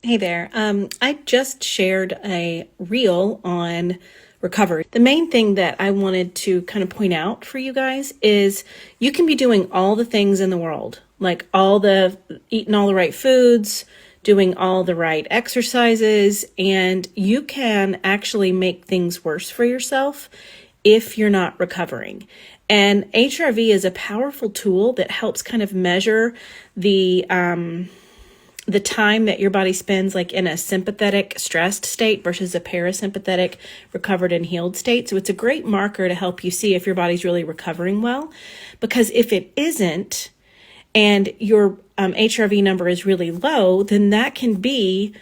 Hey there. I just shared a reel on recovery. The main thing that I wanted to kind of point out for you guys is you can be doing all the things in the world, like eating all the right foods, doing all the right exercises, and you can actually make things worse for yourself if you're not recovering. And HRV is a powerful tool that helps kind of measure the time that your body spends like in a sympathetic stressed state versus a parasympathetic recovered and healed state. So it's a great marker to help you see if your body's really recovering well, because if it isn't and your HRV number is really low, then that can be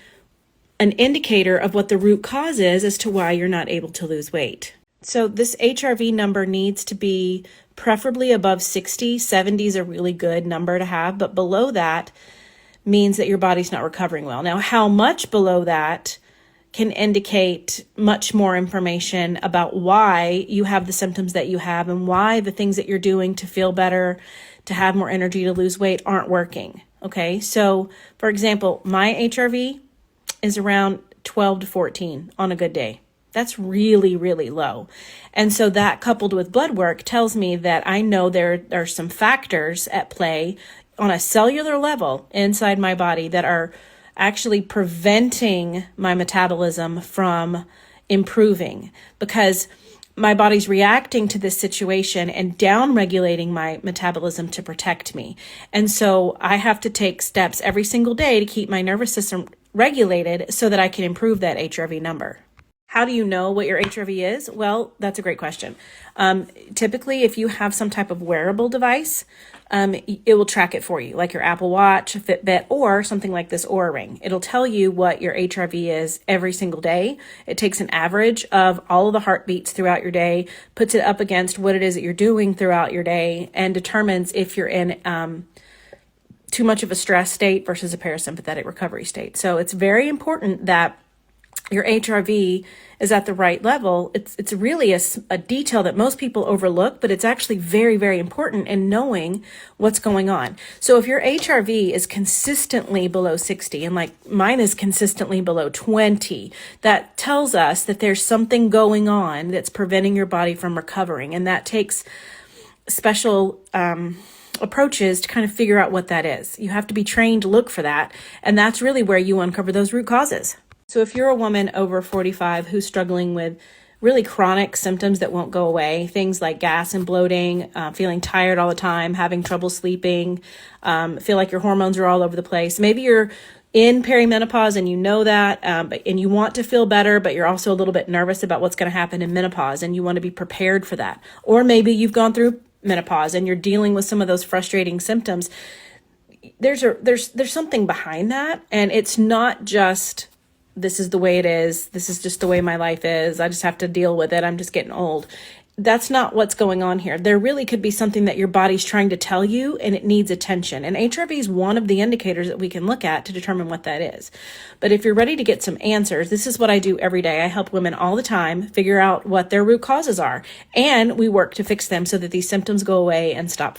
an indicator of what the root cause is as to why you're not able to lose weight. So this HRV number needs to be preferably above 60. 70 is a really good number to have, but below that means that your body's not recovering well. Now, how much below that can indicate much more information about why you have the symptoms that you have and why the things that you're doing to feel better, to have more energy, to lose weight aren't working. Okay, so for example, my HRV is around 12 to 14 on a good day. That's really, really low. And so that coupled with blood work tells me that I know there are some factors at play on a cellular level inside my body that are actually preventing my metabolism from improving, because my body's reacting to this situation and down-regulating my metabolism to protect me. And so I have to take steps every single day to keep my nervous system regulated so that I can improve that HRV number. How do you know what your HRV is? Well, that's a great question. Typically, if you have some type of wearable device, it will track it for you, like your Apple Watch, a Fitbit, or something like this Oura Ring. It'll tell you what your HRV is every single day. It takes an average of all of the heartbeats throughout your day, puts it up against what it is that you're doing throughout your day, and determines if you're in too much of a stress state versus a parasympathetic recovery state. So it's very important that your HRV is at the right level. It's really a detail that most people overlook, but it's actually very, very important in knowing what's going on. So if your HRV is consistently below 60, and like mine is consistently below 20, that tells us that there's something going on that's preventing your body from recovering. And that takes special approaches to kind of figure out what that is. You have to be trained to look for that. And that's really where you uncover those root causes. So if you're a woman over 45 who's struggling with really chronic symptoms that won't go away, things like gas and bloating, feeling tired all the time, having trouble sleeping, feel like your hormones are all over the place. Maybe you're in perimenopause and you know that, and you want to feel better, but you're also a little bit nervous about what's going to happen in menopause and you want to be prepared for that. Or maybe you've gone through menopause and you're dealing with some of those frustrating symptoms. There's something behind that, and it's not just this is the way it is. This is just the way my life is. I just have to deal with it. I'm just getting old. That's not what's going on here. There really could be something that your body's trying to tell you and it needs attention. And HRV is one of the indicators that we can look at to determine what that is. But if you're ready to get some answers, this is what I do every day. I help women all the time figure out what their root causes are. And we work to fix them so that these symptoms go away and stop